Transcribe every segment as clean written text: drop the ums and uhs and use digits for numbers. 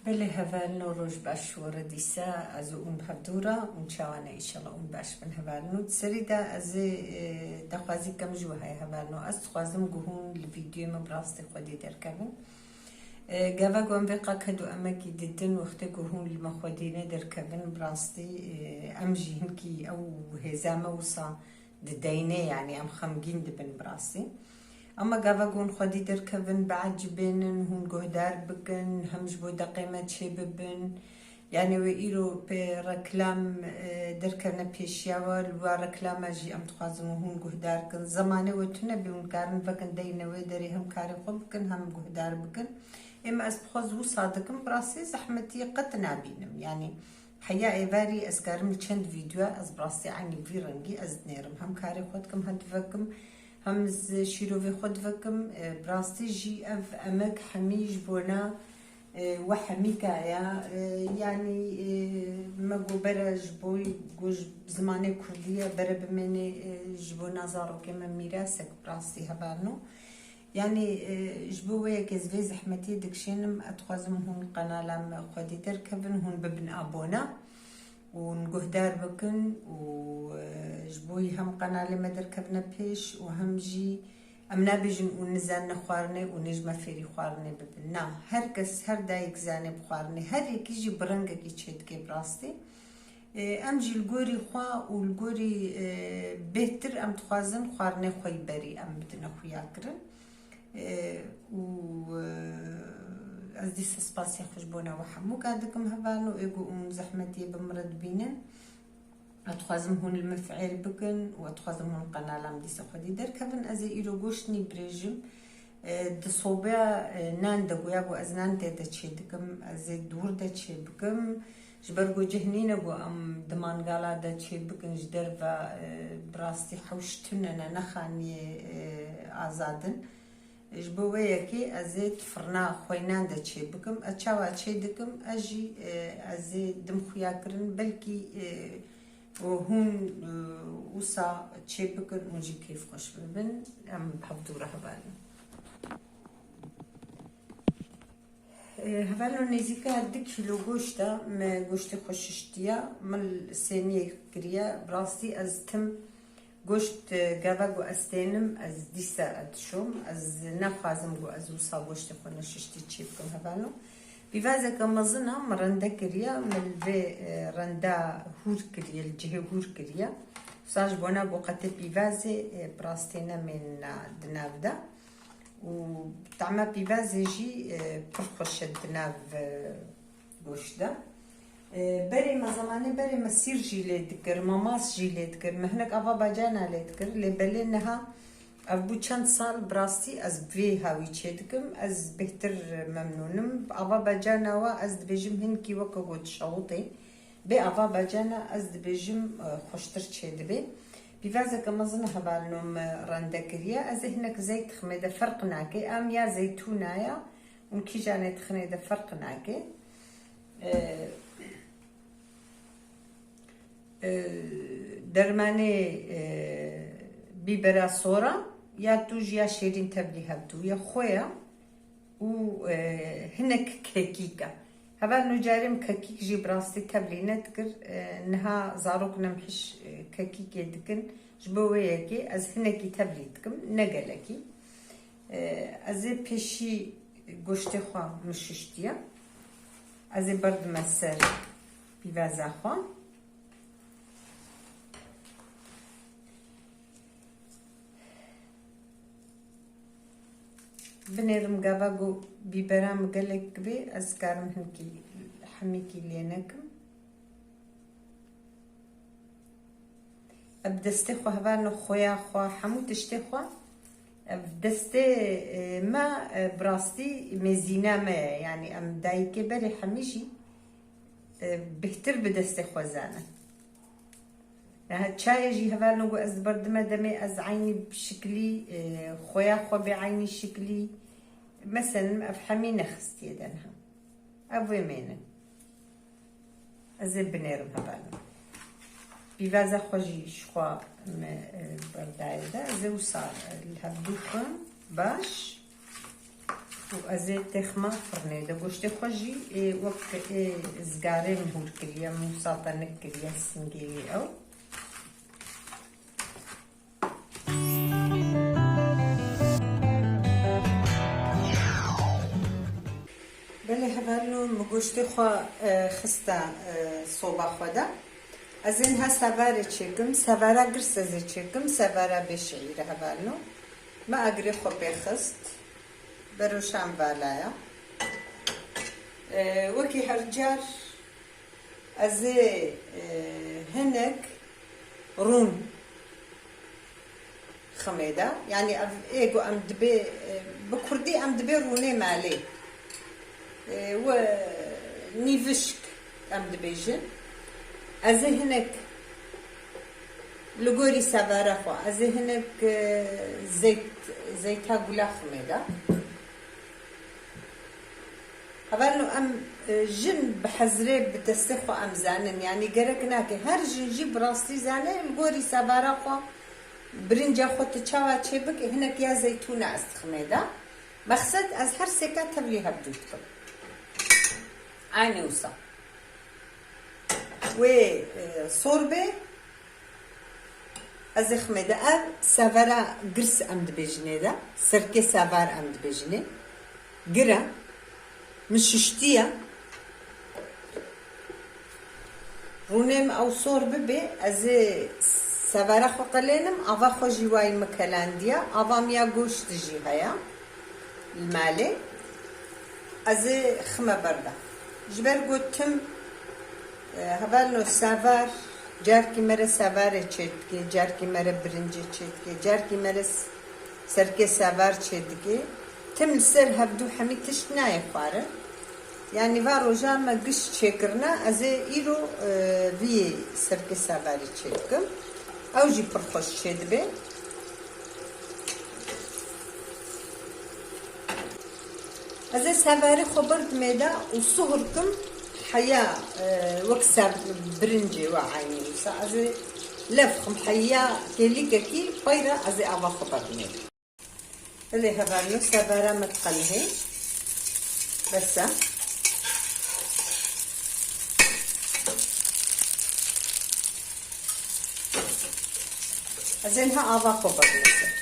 بله هفالنو روش باش ورديسا ازو اون بهدورا اون چاوانا ایشالا اون باش بن هفالنو تسريدا از دخوازي كم جو هاي هفالنو از تخوازم گهون الفيديو مبراستي خودي دركبن گاوا گوان بقا كدو اماكي ددن وقت گهون المخودينه دركبن براستي امجي هنكي او هزامه وصا ددينه يعني ام خمگين دبن براستي اما گاوا گون خودی درکبن بعجبن هون گهدار بکن همش بود قیمت چه ببن يعني ويرو بركلام دركنا بيشياول وركلام اجي ام تخازم هون گهدار كن زمانه وتنا بيون كارن فكن دينا ودري هم كاري خب كن هم گهدار بكن اما اس بخوز و صادقم براسي زحمتي قطنا بينم يعني حيا ايفاري اسكارم چند فيديو از براسي عيني في رنگي از نيرم هم كاري خودكم هدفكم همز شیرو و خود وکم براستی جی اف امک حمیج بونا و حمیکا يعني مگو برا جبوی گوش زمان کردیه برا بمنی جبونا زارو که من میراسک براستی هبانو يعني جبوه كزوي زحمتي دكشينم اتخوزم هون قنالام خودي دركبن هون ببن ابونا ونقهدار بكن وجبوي هم قنالي ما دركبنا بيش وهم جي امنا بيجن ونزان نخوارني ونجمة فيري خوارني ببنا هر كس هر دايك زاني بخوارني هر يكي جي برنگا كي تشيد كي براستي ام جي الگوري خوا والگوري بهتر ام تخوازن خوارني خوي بري ام بدنا خويا كرن و از دیس سپاسی خوش بونا و حمو قادكم هفانو ايقو ام زحمتي بمرد بينن اتخوازم هون المفعل بكن واتخوازم هون قنالام ديس خودي دركبن ازي ايرو گوشتني بريجم دصوبيا نان دقويابو از نان تيدا چه دكم ازي دور دا چه بكم جبرگو جهنين اگو ام دمانگالا دا چه بكن جدر و براستي حوشتننا نخاني آزادن جبوه كي ازيت فرنا خوينان دا چه بكم اچاوا چه دكم اجي ازي دم خويا كرن بلكي وهون وصا چه بكن ونجي كيف خوش ببن ام بحفظو رهبالي هفالو نيزيكا هدك كيلو گوشتا ما گوشت خوششتيا مال سينيه كريا براسي از تم گوشت گاوا گو استینم از دیسا ادشوم از نخوازم گو از وصا گوشت خونه ششتی چی بکم هفالو بیوازه که مزنا مرنده کریا ملوه رنده هور کریا الجهه هور کریا وصاج بونا گو قطع بیوازه براستینا من دناو دا و طعما بیوازه جی پرخوش دناو گوشت دا بري ما زمانه بري ما سير جيلي دكر ماماس جيلي دكر مهنك افا باجانا لي دكر لي بلينها ابو چند سال براستي از بي هاوي چيدكم از بهتر ممنونم افا باجانا وا از دبجم هنكي وكو تشوطي بي افا باجانا از دبجم خوشتر چيدبي بيفازا كمزن هبالنم راندكريا از هناك زيت خميده فرق ناكي ام يا زيتونايا ونكي جاني تخنيده فرق ناكي درمانه بیبرا سورا یا توج یا شیرین تبلی هبدو یا خویا و هنك كيكيكا هذا نجارم كيكيك جي براستي تبلي نتكر نها زاروك نمحش كيكيك يدكن جبوياكي از هنكي تبلي دكم نقلكي از بيشي گوشت خوا مششتيا از برد مسر بيوازا خوا بنيرم قاباقو بيبرام قلق بي أذكارم هنكي حميكي لينكم أبدستي خو هبانو خويا خوا حمو تشتي خوا أبدستي ما براستي مزينة ما يعني أم دايكي بري حميشي بهتر بدستي خوا زانا هاد يجي هبالو قو از بردما دمي از عيني بشكلي خويا خو بعيني شكلي مثلا افحمي نخست يدنها ابوي مينن از بنيرم هبالو بيفازا خوجي شخوا بردايدا زو صار الهبدوكم باش از تخمه فرنه ده گوشت خوشی وقت زگاره مهور کریه موساطه نکریه سنگیلی او بله هفرنو مگوشت خوا خسته صوبه خوده از این ها سواره چکم سواره گرسه چکم سواره بشعیره هفرنو ما اگری خو بخست بروشم بالایا وکی هر جار از هنک رون خمیده یعنی ایگو ام دبی بکردی ام دبی رونه مالی و نیوشک ام دبیجن از هنک لگوری سواره خو از هنک زیتا گلا خمیده هبالو ام جن بحزره بتستخو ام زانم يعني جرك ناكي هر جنجي براستي زانه الجوري سبارا خو برنجا خو تشاوا تشبك هناك يا زيتونه استخميدا مقصد از هر سكه تبلي هبدوتكم عيني وصا و صوربه از خميدا سفرا قرس امد بجنيدا سركي سفار امد بجني قرا مششتية رونم أو صور ببي از سواره خو قلنم آوا خو جوای مکلاندیا آوا میا گوشت جی هیا الماله از خمه برده جبر گوتم هبالو سوار جار کی مره سواره چید که جار کی مره برنجی چید که جار کی مره سرکه سوار چید که تم سر هبدو حمی تشت نای خواره يعني وارو جامع قش شكرنا از إيرو في سركي سافاري تشيكم أو جي برخوش شدبه از سافاري خبرت ميدا وصهركم حياة وكسر برنجي وعيني وسا از لفخم حياة كليكي بيرا از أبا خبرت ميدا اللي هبانو سافارا متقلهي بس از اینها آوا خوب بگیرم.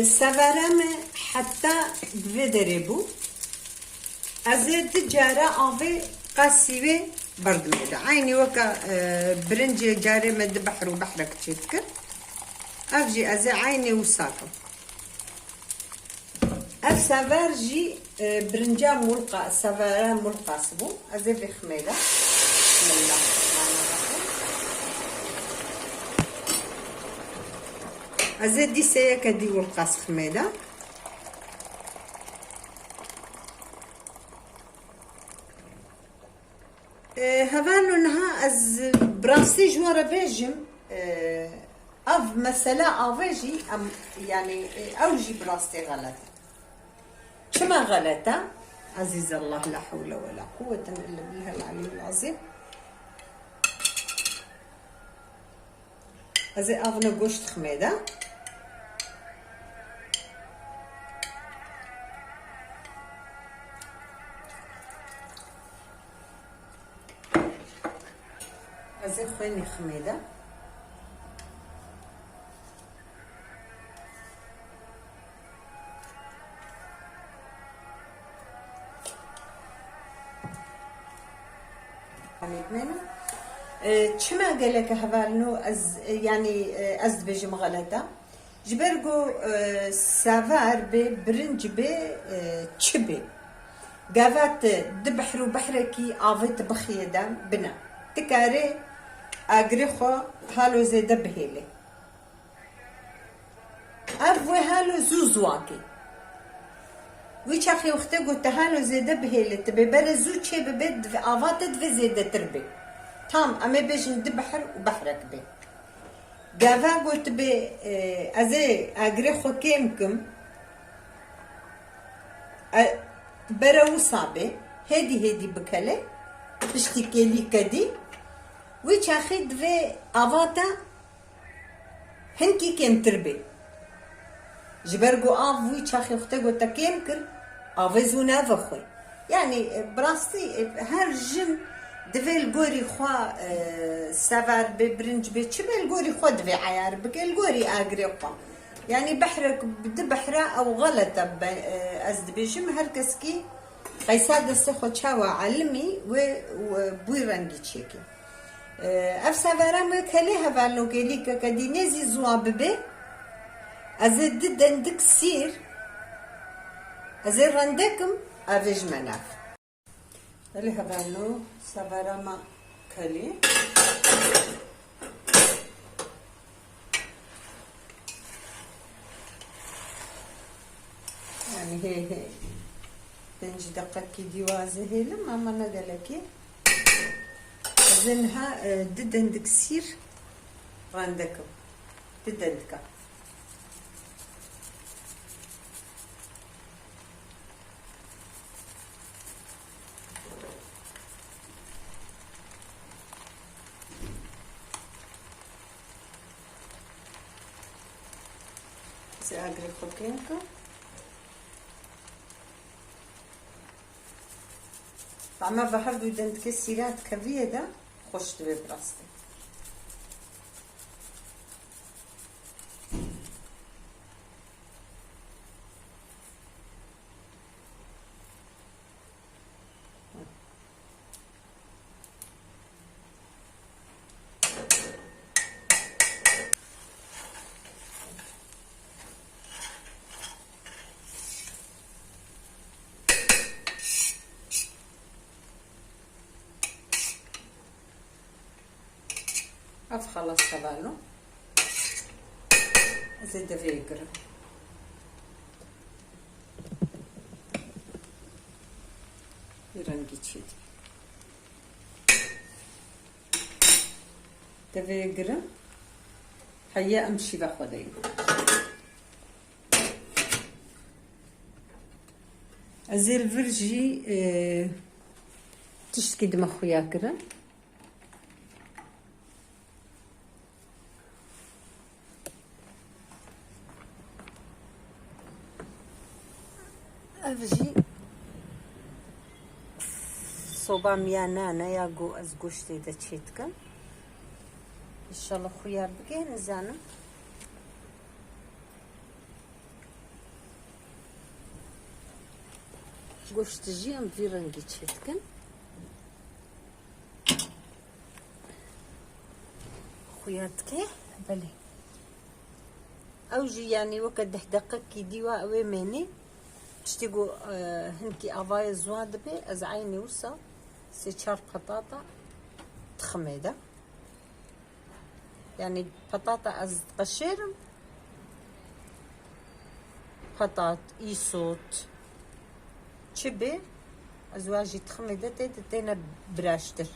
سوارم حتی بدره بو. از تجاره آوی قصیبه بردوده. عینی وکا برنج جاره مد بحر و بحر کچید کرد. افجی از عینی وساکم. اف سوار جی برنجا ملقا سوارا ملقا سبو. از بخمیده. بسم الله. از دی سه کدی والقاس خمیده هفانو نها از براسي جوارا بيجم اف مثلا اوجي ام يعني اوجي براستي غلطه شما غلطه عزيز الله لا حول ولا قوه الا بالله العلي العظيم از افنا گوشت خمیده از خوینی خمیده چما قالك هبالنو از يعني از بجم غلطه جبرجو سافار ببرنج بشبي قافات دبحر وبحركي عافيت بخيدا بنا تكاري اغريخو هالو زيدا بهيلي افوي هالو زوزواكي ويش اخي وقت قلت هالو زيدا بهيلي تبي برزو تشي ببد عافات دفي زيدا تربي تام اما بيجن دبحر وبحرك بي قافا قلت بي ازي اغريخو كيمكم برو صابي هدي بكالي تشتكي لي كدي ويش اخد في افاتا هنكي كم تربي جبرگو آوی چاخی خته گو تکیم کر آویزو نفخوی يعني براستي هر جم دفل جوري خوا سفر ببرنج بتشبه الجوري خوا دفي عيار بك الجوري أجري خوا يعني بحرك بد بحرة أو غلطة أزد بجم هركسكي قيساد السخو شوا علمي وبوي رنجي تشيكي أف سفرة ما كليها فعلو كليكا كدينيزي زواب بي أزد دندك سير أزد رندكم أفيج مناف اللي هبالو سفرة ما كلي يعني هي بنج دقة ديوازة هي لما ما نقلكي زنها ددن كسير راندكم ددن دكا سأجري خوكينكو طعمها بحب ودن تكسيرات كبيرة خوش تبي براستي أف خلاص تبالو زيد فيجر يرنجي تشيد تفيجر هيا أمشي بخدين أزيل فرجي تشتكي دم أخويا كرا أفجي صوبا ميانانا ياقو أزقوشتي دا تشيتكا إن شاء الله خويا بقي نزانا قوشت جي أم في رنجي تشيتكا خوياتكي بلي أوجي يعني وقت دقق كي ديوا أوي ماني تشتيقو هنكي أفاي زواد بي از عيني وسا سيشار بطاطا تخميدة يعني بطاطا از قشيرم بطاط إيسوت تشبي أزواجي تخميدة تينا براشتر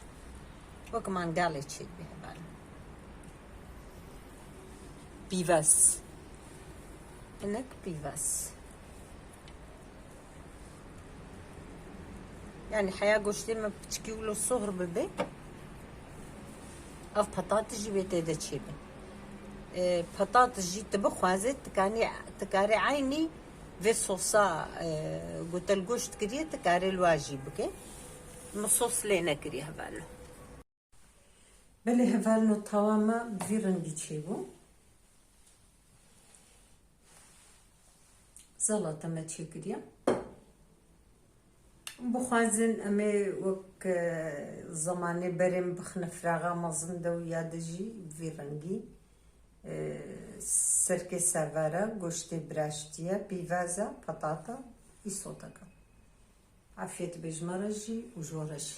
وكمان قالي تشيد بيها بالي بيفاس هناك بيفاس يعني حياة قوشتي ما بتشكيولو الصهر ببي أف بطاطس جي بيتي دا تشيبي بطاطس جي تبخوازت تكاري عيني في صوصا قلت القوشت كريه تكاري الواجي بكي مصوص لينا كريه هفالو بلي هفالو طواما بفي رنجي تشيبو زلطة ما تشيكريه بخوازن أمي وك زماني بريم بخنا فراغا مزن دو يادجي في رنجي سركي سافارا قوشتي براشتيا بيفازا بطاطا إيسوتاكا عافية بجمرجي وجورجي